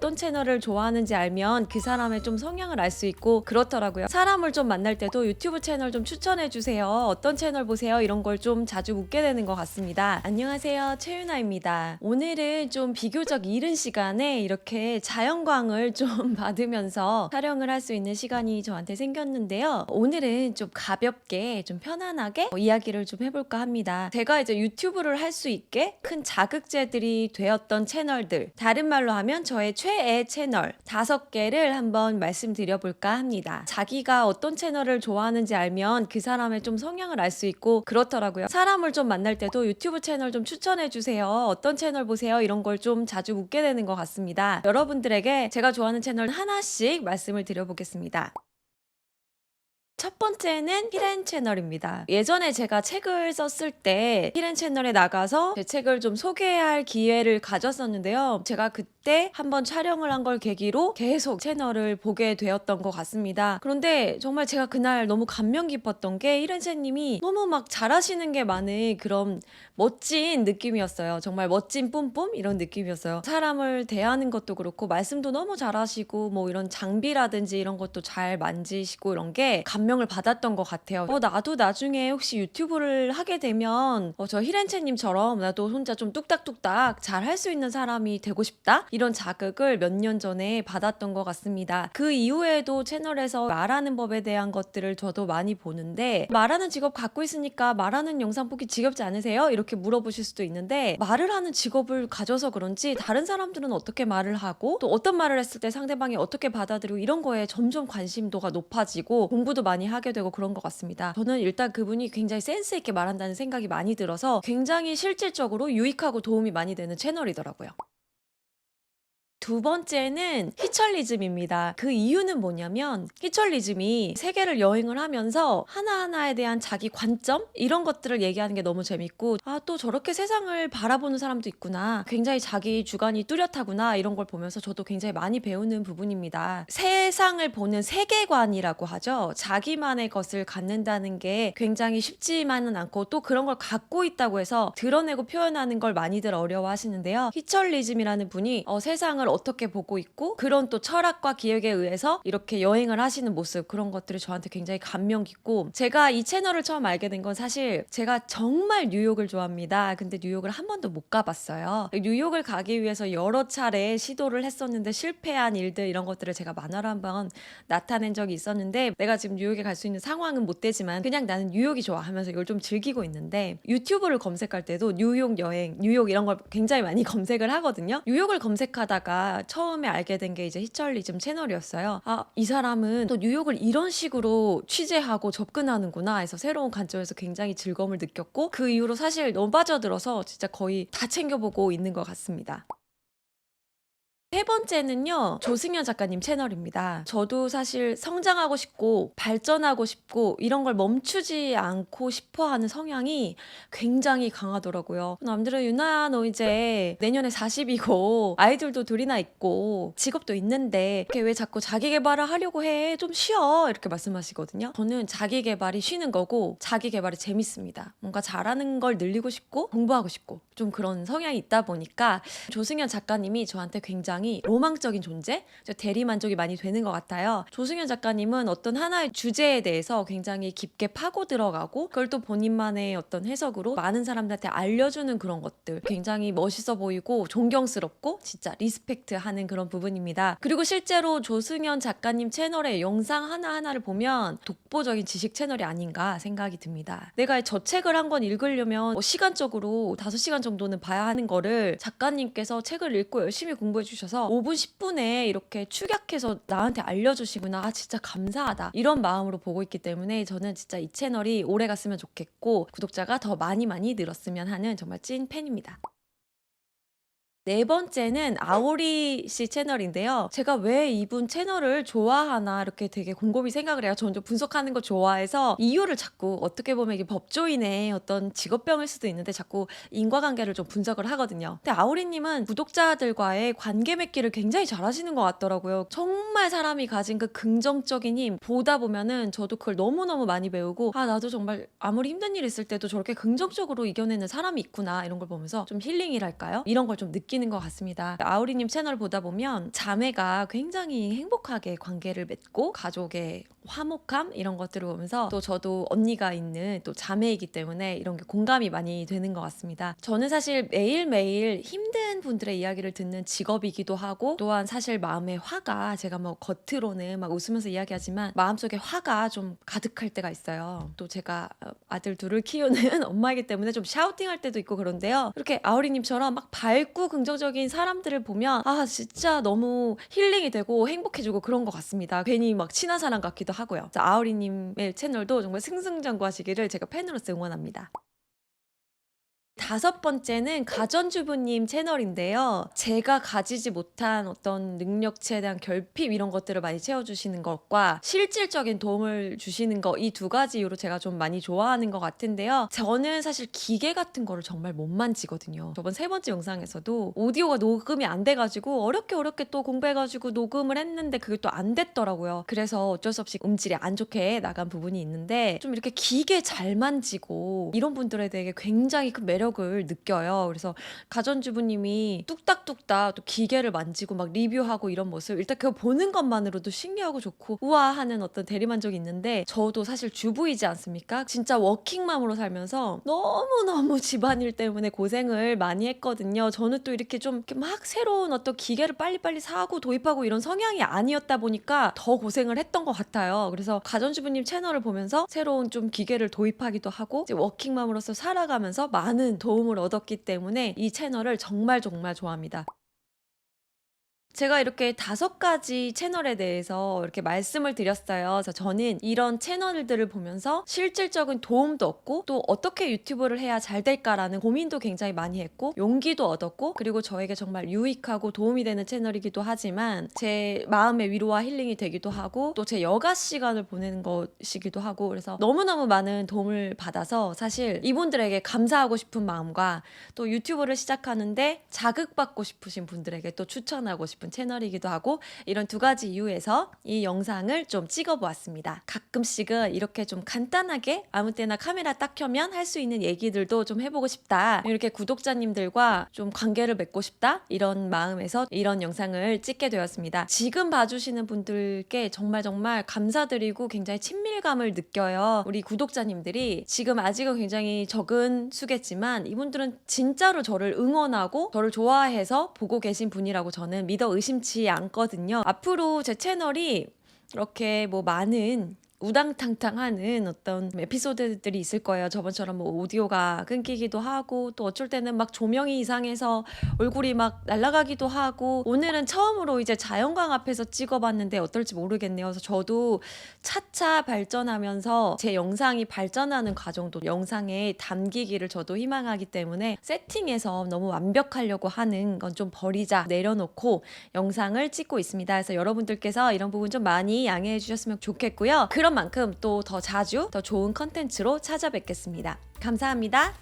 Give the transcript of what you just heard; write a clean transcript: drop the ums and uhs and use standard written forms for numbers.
어떤 채널을 좋아하는지 알면 그 사람의 좀 성향을 알 수 있고 그렇더라고요. 사람을 좀 만날 때도 유튜브 채널 좀 추천해 주세요. 어떤 채널 보세요? 이런 걸 좀 자주 묻게 되는 것 같습니다. 안녕하세요. 최윤아입니다. 오늘은 좀 비교적 이른 시간에 이렇게 자연광을 좀 받으면서 촬영을 할 수 있는 시간이 저한테 생겼는데요. 오늘은 좀 가볍게 좀 편안하게 이야기를 좀 해볼까 합니다. 제가 이제 유튜브를 할 수 있게 큰 자극제들이 되었던 채널들, 다른 말로 하면 저의 최애 채널 5개를 한번 말씀드려볼까 합니다. 자기가 어떤 채널을 좋아하는지 알면 그 사람의 좀 성향을 알 수 있고 그렇더라고요. 사람을 좀 만날 때도 유튜브 채널 좀 추천해 주세요. 어떤 채널 보세요? 이런 걸 좀 자주 묻게 되는 것 같습니다. 여러분들에게 제가 좋아하는 채널 하나씩 말씀을 드려보겠습니다. 첫 번째는 히렌 채널입니다. 예전에 제가 책을 썼을 때 히렌 채널에 나가서 제 책을 좀 소개할 기회를 가졌었는데요. 제가 그때 한번 촬영을 한 걸 계기로 계속 채널을 보게 되었던 것 같습니다. 그런데 정말 제가 그날 너무 감명 깊었던 게 히렌채님이 너무 막 잘하시는 게 많은 그런 멋진 느낌이었어요. 정말 멋진 뿜뿜 이런 느낌이었어요. 사람을 대하는 것도 그렇고 말씀도 너무 잘하시고 뭐 이런 장비라든지 이런 것도 잘 만지시고 이런 게 감명을 받았던 것 같아요. 나도 나중에 혹시 유튜브를 하게 되면 저 히렌채님처럼 나도 혼자 좀 뚝딱뚝딱 잘 할 수 있는 사람이 되고 싶다? 이런 자극을 몇 년 전에 받았던 것 같습니다. 그 이후에도 채널에서 말하는 법에 대한 것들을 저도 많이 보는데 말하는 직업 갖고 있으니까 말하는 영상 보기 지겹지 않으세요? 이렇게 물어보실 수도 있는데 말을 하는 직업을 가져서 그런지 다른 사람들은 어떻게 말을 하고 또 어떤 말을 했을 때 상대방이 어떻게 받아들이고 이런 거에 점점 관심도가 높아지고 공부도 많이 하게 되고 그런 것 같습니다. 저는 일단 그분이 굉장히 센스 있게 말한다는 생각이 많이 들어서 굉장히 실질적으로 유익하고 도움이 많이 되는 채널이더라고요. 두 번째는 히철리즘입니다. 그 이유는 뭐냐면 히철리즘이 세계를 여행을 하면서 하나하나에 대한 자기 관점 이런 것들을 얘기하는 게 너무 재밌고 또 저렇게 세상을 바라보는 사람도 있구나. 굉장히 자기 주관이 뚜렷하구나. 이런 걸 보면서 저도 굉장히 많이 배우는 부분입니다. 세상을 보는 세계관이라고 하죠. 자기만의 것을 갖는다는 게 굉장히 쉽지만은 않고 또 그런 걸 갖고 있다고 해서 드러내고 표현하는 걸 많이들 어려워하시는데요. 히철리즘이라는 분이 세상을 어떻게 보고 있고 그런 또 철학과 기획에 의해서 이렇게 여행을 하시는 모습 그런 것들이 저한테 굉장히 감명 깊고 제가 이 채널을 처음 알게 된 건 사실 제가 정말 뉴욕을 좋아합니다. 근데 뉴욕을 한 번도 못 가봤어요. 뉴욕을 가기 위해서 여러 차례 시도를 했었는데 실패한 일들 이런 것들을 제가 만화로 한번 나타낸 적이 있었는데 내가 지금 뉴욕에 갈 수 있는 상황은 못 되지만 그냥 나는 뉴욕이 좋아 하면서 이걸 좀 즐기고 있는데 유튜브를 검색할 때도 뉴욕 여행, 뉴욕 이런 걸 굉장히 많이 검색을 하거든요. 뉴욕을 검색하다가 처음에 알게 된 게 이제 히철리즘 채널이었어요. 이 사람은 또 뉴욕을 이런 식으로 취재하고 접근하는구나 해서 새로운 관점에서 굉장히 즐거움을 느꼈고 그 이후로 사실 너무 빠져들어서 진짜 거의 다 챙겨보고 있는 것 같습니다. 세 번째는요, 조승연 작가님 채널입니다. 저도 사실 성장하고 싶고 발전하고 싶고 이런 걸 멈추지 않고 싶어 하는 성향이 굉장히 강하더라고요. 남들은 유나야 너 이제 내년에 40이고 아이들도 둘이나 있고 직업도 있는데 이렇게 왜 자꾸 자기 개발을 하려고 해? 좀 쉬어. 이렇게 말씀하시거든요. 저는 자기 개발이 쉬는 거고 자기 개발이 재밌습니다. 뭔가 잘하는 걸 늘리고 싶고 공부하고 싶고 좀 그런 성향이 있다 보니까 조승연 작가님이 저한테 굉장히 로망적인 존재? 대리만족이 많이 되는 것 같아요. 조승연 작가님은 어떤 하나의 주제에 대해서 굉장히 깊게 파고 들어가고 그걸 또 본인만의 어떤 해석으로 많은 사람들한테 알려주는 그런 것들 굉장히 멋있어 보이고 존경스럽고 진짜 리스펙트하는 그런 부분입니다. 그리고 실제로 조승연 작가님 채널의 영상 하나하나를 보면 독보적인 지식 채널이 아닌가 생각이 듭니다. 내가 저 책을 한 권 읽으려면 시간적으로 5시간 정도는 봐야 하는 거를 작가님께서 책을 읽고 열심히 공부해 주셔서 5분 10분에 이렇게 축약해서 나한테 알려주시구나. 진짜 감사하다. 이런 마음으로 보고 있기 때문에 저는 진짜 이 채널이 오래 갔으면 좋겠고 구독자가 더 많이 늘었으면 하는 정말 찐 팬입니다. 네 번째는 아오리 씨 채널인데요. 제가 왜 이분 채널을 좋아하나 이렇게 되게 곰곰이 생각을 해요. 저는 좀 분석하는 거 좋아해서 이유를 자꾸 어떻게 보면 이게 법조인의 어떤 직업병일 수도 있는데 자꾸 인과관계를 좀 분석을 하거든요. 근데 아오리님은 구독자들과의 관계 맺기를 굉장히 잘하시는 것 같더라고요. 정말 사람이 가진 그 긍정적인 힘 보다 보면은 저도 그걸 너무너무 많이 배우고 나도 정말 아무리 힘든 일 있을 때도 저렇게 긍정적으로 이겨내는 사람이 있구나 이런 걸 보면서 좀 힐링이랄까요? 이런 걸 좀 느끼 느끼는 것 같습니다. 아우리님 채널 보다 보면 자매가 굉장히 행복하게 관계를 맺고 가족의 화목함 이런 것들을 보면서 또 저도 언니가 있는 또 자매이기 때문에 이런 게 공감이 많이 되는 것 같습니다. 저는 사실 매일매일 힘든 분들의 이야기를 듣는 직업이기도 하고 또한 사실 마음에 화가 제가 뭐 겉으로는 막 웃으면서 이야기하지만 마음속에 화가 좀 가득할 때가 있어요. 또 제가 아들 둘을 키우는 엄마이기 때문에 좀 샤우팅할 때도 있고 그런데요. 이렇게 아우리님처럼 막 밝고 긍정적인 사람들을 보면 아 진짜 너무 힐링이 되고 행복해지고 그런 것 같습니다. 괜히 막 친한 사람 같기도 하고요. 아우리님의 채널도 정말 승승장구하시기를 제가 팬으로서 응원합니다. 5번째는 가전주부님 채널인데요. 제가 가지지 못한 어떤 능력치에 대한 결핍 이런 것들을 많이 채워주시는 것과 실질적인 도움을 주시는 거 이 두 가지 이유로 제가 좀 많이 좋아하는 것 같은데요. 저는 사실 기계 같은 거를 정말 못 만지거든요. 저번 3번째 영상에서도 오디오가 녹음이 안 돼가지고 어렵게 또 공부해가지고 녹음을 했는데 그게 또 안 됐더라고요. 그래서 어쩔 수 없이 음질이 안 좋게 나간 부분이 있는데 좀 이렇게 기계 잘 만지고 이런 분들에 대해 굉장히 큰 매력을 느껴요. 그래서 가전주부님이 뚝딱뚝딱 또 기계를 만지고 막 리뷰하고 이런 모습 일단 그거 보는 것만으로도 신기하고 좋고 우와 하는 어떤 대리만족이 있는데 저도 사실 주부이지 않습니까? 진짜 워킹맘으로 살면서 너무너무 집안일 때문에 고생을 많이 했거든요. 저는 또 이렇게 좀 이렇게 막 새로운 어떤 기계를 빨리빨리 사고 도입하고 이런 성향이 아니었다 보니까 더 고생을 했던 것 같아요. 그래서 가전주부님 채널을 보면서 새로운 좀 기계를 도입하기도 하고 이제 워킹맘으로서 살아가면서 많은 도움을 얻었기 때문에 이 채널을 정말 좋아합니다. 제가 이렇게 5가지 채널에 대해서 이렇게 말씀을 드렸어요. 그래서 저는 이런 채널들을 보면서 실질적인 도움도 얻고 또 어떻게 유튜브를 해야 잘 될까라는 고민도 굉장히 많이 했고 용기도 얻었고 그리고 저에게 정말 유익하고 도움이 되는 채널이기도 하지만 제 마음의 위로와 힐링이 되기도 하고 또 제 여가 시간을 보내는 것이기도 하고 그래서 너무너무 많은 도움을 받아서 사실 이분들에게 감사하고 싶은 마음과 또 유튜브를 시작하는데 자극받고 싶으신 분들에게 또 추천하고 싶은 채널이기도 하고 이런 2가지 이유에서 이 영상을 좀 찍어보았습니다. 가끔씩은 이렇게 좀 간단하게 아무 때나 카메라 딱 켜면 할 수 있는 얘기들도 좀 해보고 싶다. 이렇게 구독자님들과 좀 관계를 맺고 싶다. 이런 마음에서 이런 영상을 찍게 되었습니다. 지금 봐주시는 분들께 정말 감사드리고 굉장히 친밀감을 느껴요. 우리 구독자님들이 지금 아직은 굉장히 적은 수겠지만 이분들은 진짜로 저를 응원하고 저를 좋아해서 보고 계신 분이라고 저는 믿어 의심치 않거든요. 앞으로 제 채널이 이렇게 뭐 많은 우당탕탕하는 어떤 에피소드들이 있을 거예요. 저번처럼 뭐 오디오가 끊기기도 하고 또 어쩔 때는 막 조명이 이상해서 얼굴이 막 날아가기도 하고 오늘은 처음으로 이제 자연광 앞에서 찍어봤는데 어떨지 모르겠네요. 그래서 저도 차차 발전하면서 제 영상이 발전하는 과정도 영상에 담기기를 저도 희망하기 때문에 세팅해서 너무 완벽하려고 하는 건 좀 버리자 내려놓고 영상을 찍고 있습니다. 그래서 여러분들께서 이런 부분 좀 많이 양해해 주셨으면 좋겠고요. 그런 만큼 또 더 자주 더 좋은 컨텐츠로 찾아뵙겠습니다. 감사합니다.